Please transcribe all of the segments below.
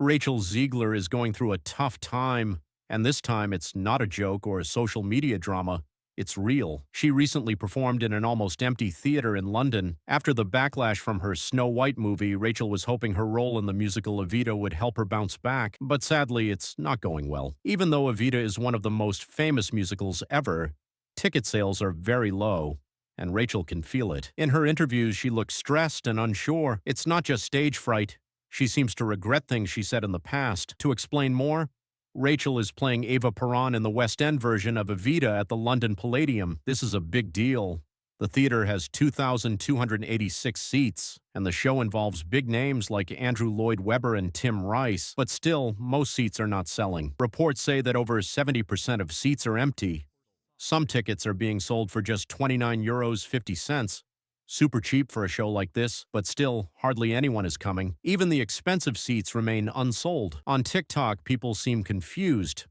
RachelZegler is going through a tough time, and this time it's not a joke or a social media drama. It's real. She recently performed in an almost empty theater in London. After the backlash from her Snow White movie, Rachel was hoping her role in the musical Evita would help her bounce back, but sadly, it's not going well. Even though Evita is one of the most famous musicals ever, ticket sales are very low, and Rachel can feel it. In her interviews, she looks stressed and unsure. It's not just stage fright. She seems to regret things she said in the past. To explain more, Rachel is playing Eva Peron in the West End version of Evita at the London Palladium. This is a big deal. The theater has 2,286 seats, and the show involves big names like Andrew Lloyd Webber and Tim Rice. But still, most seats are not selling. Reports say that over 70% of seats are empty. Some tickets are being sold for just €29.50. Super cheap for a show like this, but still, hardly anyone is coming. Even the expensive seats remain unsold. On TikTok, people seem confused.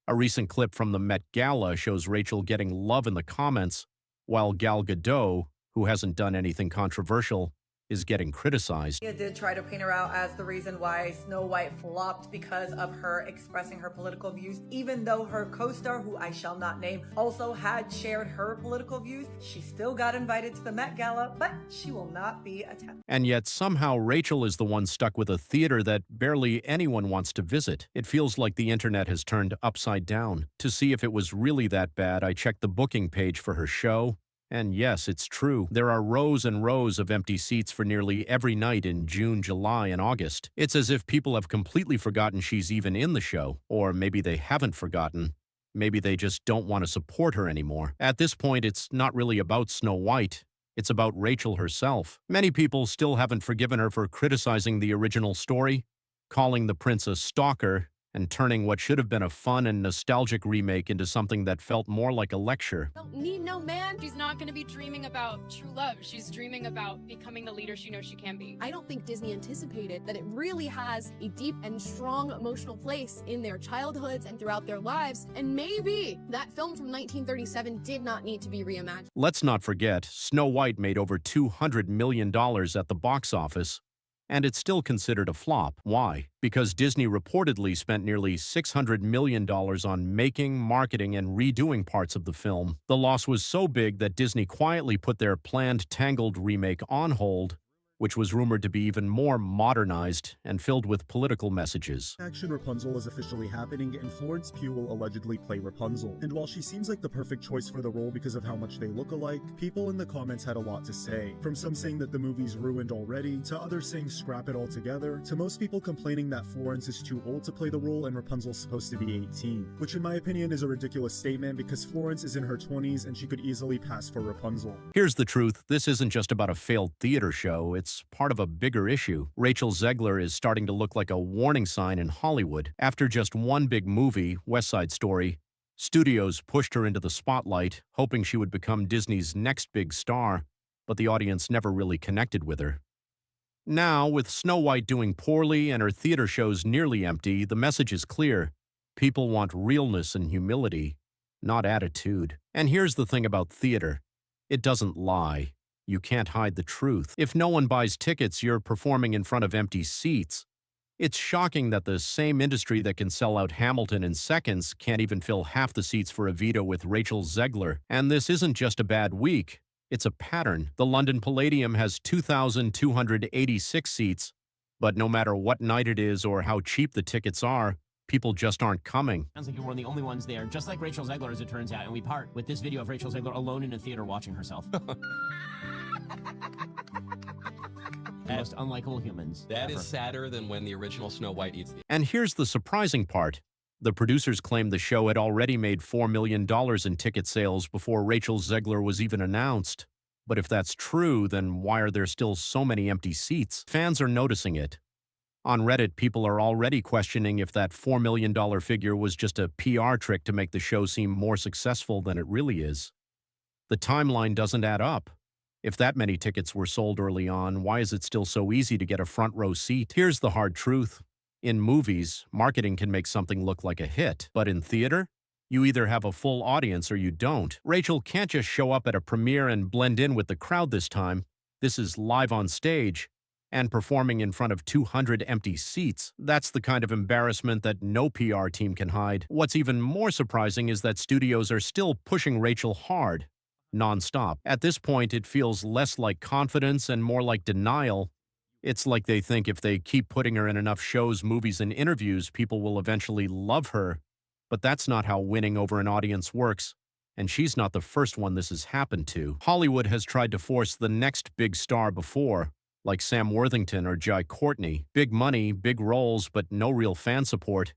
A recent clip from the Met Gala shows Rachel getting love in the comments, while Gal Gadot, who hasn't done anything controversial, is getting criticized. Media did try to paint her out as the reason why Snow White flopped because of her expressing her political views. Even though her co-star, who I shall not name, also had shared her political views, she still got invited to the Met Gala, but she will not be attending. And yet somehow Rachel is the one stuck with a theater that barely anyone wants to visit. It feels like the internet has turned upside down. To see if it was really that bad, I checked the booking page for her show. And yes, it's true. There are rows and rows of empty seats for nearly every night in June, July, and August. It's as if people have completely forgotten she's even in the show. Or maybe they haven't forgotten. Maybe they just don't want to support her anymore. At this point, it's not really about Snow White. It's about Rachel herself. Many people still haven't forgiven her for criticizing the original story, calling the prince a stalker, and turning what should have been a fun and nostalgic remake into something that felt more like a lecture. Don't need no man. She's not going to be dreaming about true love. She's dreaming about becoming the leader she knows she can be. I don't think Disney anticipated that it really has a deep and strong emotional place in their childhoods and throughout their lives. And maybe that film from 1937 did not need to be reimagined. Let's not forget, Snow White made over $200 million at the box office, and it's still considered a flop. Why? Because Disney reportedly spent nearly $600 million on making, marketing, and redoing parts of the film. The loss was so big that Disney quietly put their planned Tangled remake on hold, which was rumored to be even more modernized and filled with political messages. Action Rapunzel is officially happening, and Florence Pugh will allegedly play Rapunzel. And while she seems like the perfect choice for the role because of how much they look alike, people in the comments had a lot to say. From some saying that the movie's ruined already, to others saying scrap it altogether, to most people complaining that Florence is too old to play the role and Rapunzel's supposed to be 18. Which in my opinion is a ridiculous statement because Florence is in her 20s and she could easily pass for Rapunzel. Here's the truth, this isn't just about a failed theater show, it's part of a bigger issue. RachelZegler is starting to look like a warning sign in Hollywood. After just one big movie, West Side Story, studios pushed her into the spotlight, hoping she would become Disney's next big star, but the audience never really connected with her. Now, with Snow White doing poorly and her theater shows nearly empty, the message is clear. People want realness and humility, not attitude. And here's the thing about theater. It doesn't lie. You can't hide the truth. If no one buys tickets, you're performing in front of empty seats. It's shocking that the same industry that can sell out Hamilton in seconds can't even fill half the seats for Evita with RachelZegler. And this isn't just a bad week. It's a pattern. The London Palladium has 2,286 seats, but no matter what night it is or how cheap the tickets are, people just aren't coming. Sounds like you're one of the only ones there, just like RachelZegler as it turns out, and we part with this video of RachelZegler alone in a theater watching herself. Most unlikable humans. That ever. is sadder than when the original Snow White eats the... And here's the surprising part. The producers claimed the show had already made $4 million in ticket sales before RachelZegler was even announced. But if that's true, then why are there still so many empty seats? Fans are noticing it. On Reddit, people are already questioning if that $4 million figure was just a PR trick to make the show seem more successful than it really is. The timeline doesn't add up. If that many tickets were sold early on, why is it still so easy to get a front row seat? Here's the hard truth. In movies, marketing can make something look like a hit. But in theater, you either have a full audience or you don't. Rachel can't just show up at a premiere and blend in with the crowd this time. This is live on stage, And performing in front of 200 empty seats, that's the kind of embarrassment that no PR team can hide. What's even more surprising is that studios are still pushing Rachel hard, nonstop. At this point, it feels less like confidence and more like denial. It's like they think if they keep putting her in enough shows, movies, and interviews, people will eventually love her. But that's not how winning over an audience works. And she's not the first one this has happened to. Hollywood has tried to force the next big star before, like Sam Worthington or Jai Courtney. Big money, big roles, but no real fan support.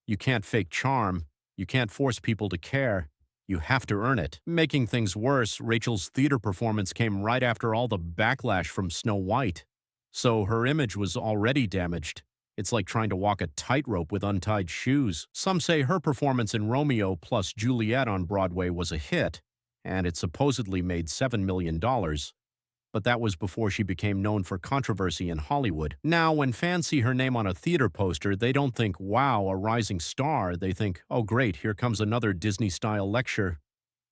You can't fake charm. You can't force people to care. You have to earn it. Making things worse, Rachel's theater performance came right after all the backlash from Snow White. So her image was already damaged. It's like trying to walk a tightrope with untied shoes. Some say her performance in Romeo plus Juliet on Broadway was a hit, and it supposedly made $7 million. But that was before she became known for controversy in Hollywood. Now, when fans see her name on a theater poster, they don't think, wow, a rising star. They think, oh great, here comes another Disney-style lecture.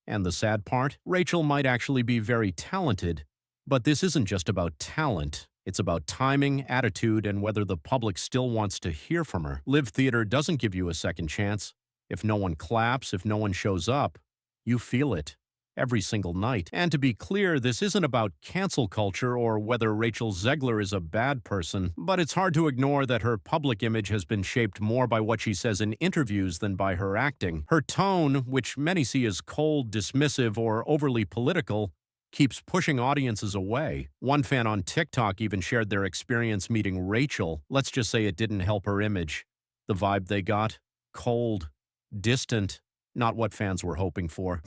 And the sad part? Rachel might actually be very talented. But this isn't just about talent. It's about timing, attitude, and whether the public still wants to hear from her. Live theater doesn't give you a second chance. If no one claps, if no one shows up, you feel it. Every single night. And to be clear, this isn't about cancel culture or whether RachelZegler is a bad person, but it's hard to ignore that her public image has been shaped more by what she says in interviews than by her acting. Her tone, which many see as cold, dismissive, or overly political, keeps pushing audiences away. One fan on TikTok even shared their experience meeting Rachel. Let's just say it didn't help her image. The vibe they got? Cold, distant, not what fans were hoping for.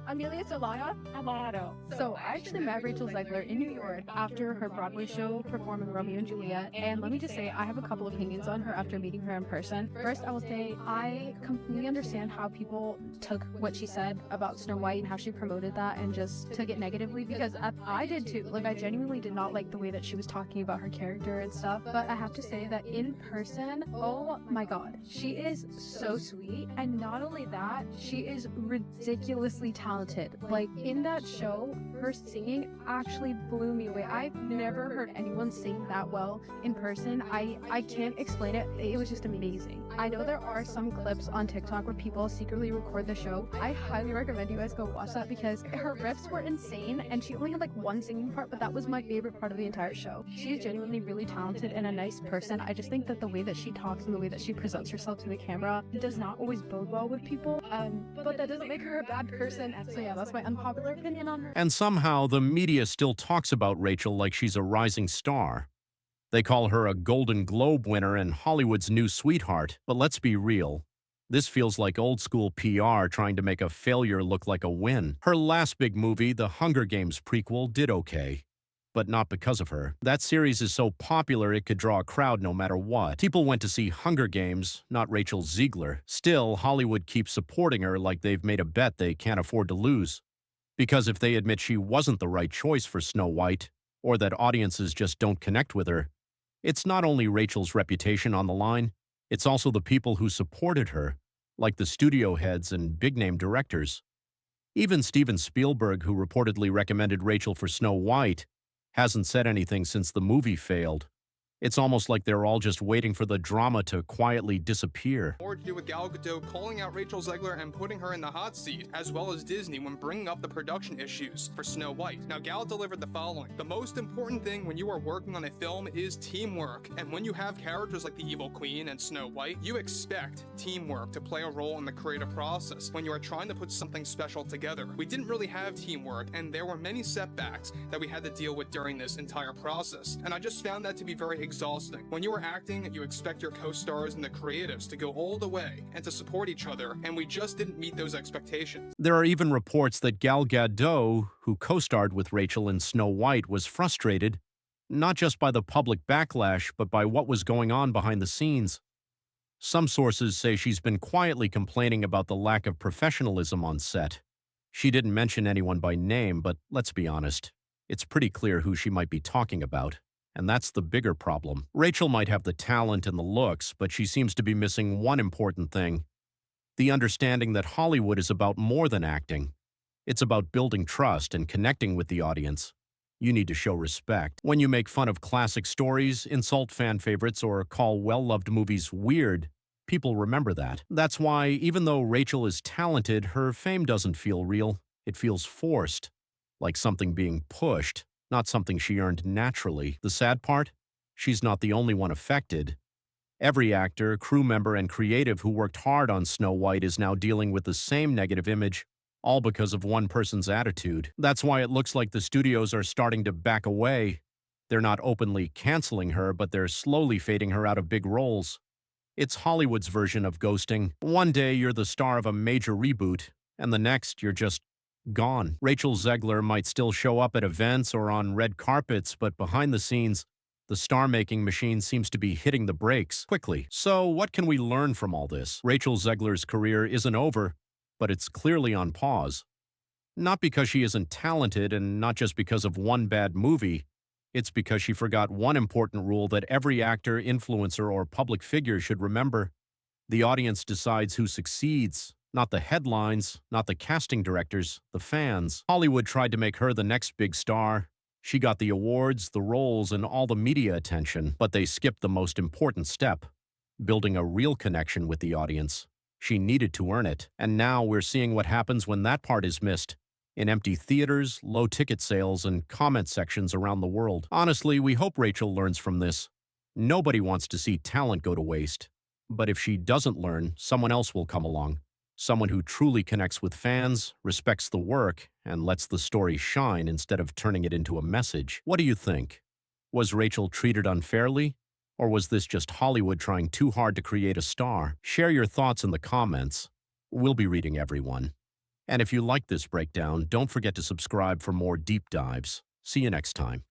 Amelia Solana Amado. So I actually met RachelZegler in New York after her Broadway show performing Romeo and Juliet, and let me just say I have a couple opinions on her after meeting her in person. First, I will say I completely understand how people took what she said about Snow White and how she promoted that and just took it negatively, because I did too. Like, I genuinely did not like the way that she was talking about her character and stuff, but I have to say that in person, oh my god, she is so sweet, and not only that, she is ridiculously talented. Like, in that show, her singing actually blew me away. I've never heard anyone sing that well in person. I can't explain it. It was just amazing. I know there are some clips on TikTok where people secretly record the show. I highly recommend you guys go watch that because her riffs were insane, and she only had like one singing part, but that was my favorite part of the entire show. She is genuinely really talented and a nice person. I just think that the way that she talks and the way that she presents herself to the camera does not always bode well with people, but that doesn't make her a bad person. So yeah, that's my unpopular opinion on her. And somehow the media still talks about Rachel like she's a rising star. They call her a Golden Globe winner and Hollywood's new sweetheart. But let's be real. This feels like old-school PR trying to make a failure look like a win. Her last big movie, the Hunger Games prequel, did okay. But not because of her. That series is so popular it could draw a crowd no matter what. People went to see Hunger Games, not RachelZegler. Still, Hollywood keeps supporting her like they've made a bet they can't afford to lose. Because if they admit she wasn't the right choice for Snow White, or that audiences just don't connect with her, it's not only Rachel's reputation on the line, it's also the people who supported her, like the studio heads and big-name directors. Even Steven Spielberg, who reportedly recommended Rachel for Snow White, hasn't said anything since the movie failed. It's almost like they're all just waiting for the drama to quietly disappear. More to do with Gal Gadot calling out RachelZegler and putting her in the hot seat, as well as Disney when bringing up the production issues for Snow White. Now, Gal delivered the following: the most important thing when you are working on a film is teamwork. And when you have characters like the Evil Queen and Snow White, you expect teamwork to play a role in the creative process when you are trying to put something special together. We didn't really have teamwork, and there were many setbacks that we had to deal with during this entire process. And I just found that to be very exhausting. When you are acting, you expect your co-stars and the creatives to go all the way and to support each other, and we just didn't meet those expectations. There are even reports that Gal Gadot, who co-starred with Rachel in Snow White, was frustrated, not just by the public backlash, but by what was going on behind the scenes. Some sources say she's been quietly complaining about the lack of professionalism on set. She didn't mention anyone by name, but let's be honest, it's pretty clear who she might be talking about. And that's the bigger problem. Rachel might have the talent and the looks, but she seems to be missing one important thing: the understanding that Hollywood is about more than acting. It's about building trust and connecting with the audience. You need to show respect. When you make fun of classic stories, insult fan favorites, or call well-loved movies weird, people remember that. That's why, even though Rachel is talented, her fame doesn't feel real. It feels forced, like something being pushed, not something she earned naturally. The sad part? She's not the only one affected. Every actor, crew member, and creative who worked hard on Snow White is now dealing with the same negative image, all because of one person's attitude. That's why it looks like the studios are starting to back away. They're not openly canceling her, but they're slowly fading her out of big roles. It's Hollywood's version of ghosting. One day you're the star of a major reboot, and the next you're just gone. RachelZegler might still show up at events or on red carpets, but behind the scenes, the star-making machine seems to be hitting the brakes quickly. So what can we learn from all this? RachelZegler's career isn't over, but it's clearly on pause. Not because she isn't talented and not just because of one bad movie. It's because she forgot one important rule that every actor, influencer, or public figure should remember. The audience decides who succeeds, not the headlines, not the casting directors, the fans. Hollywood tried to make her the next big star. She got the awards, the roles, and all the media attention, but they skipped the most important step, building a real connection with the audience. She needed to earn it, and now we're seeing what happens when that part is missed. In empty theaters, low ticket sales, and comment sections around the world. Honestly, we hope Rachel learns from this. Nobody wants to see talent go to waste. But if she doesn't learn, someone else will come along. Someone who truly connects with fans, respects the work, and lets the story shine instead of turning it into a message. What do you think? Was Rachel treated unfairly? Or was this just Hollywood trying too hard to create a star? Share your thoughts in the comments. We'll be reading everyone. And if you like this breakdown, don't forget to subscribe for more deep dives. See you next time.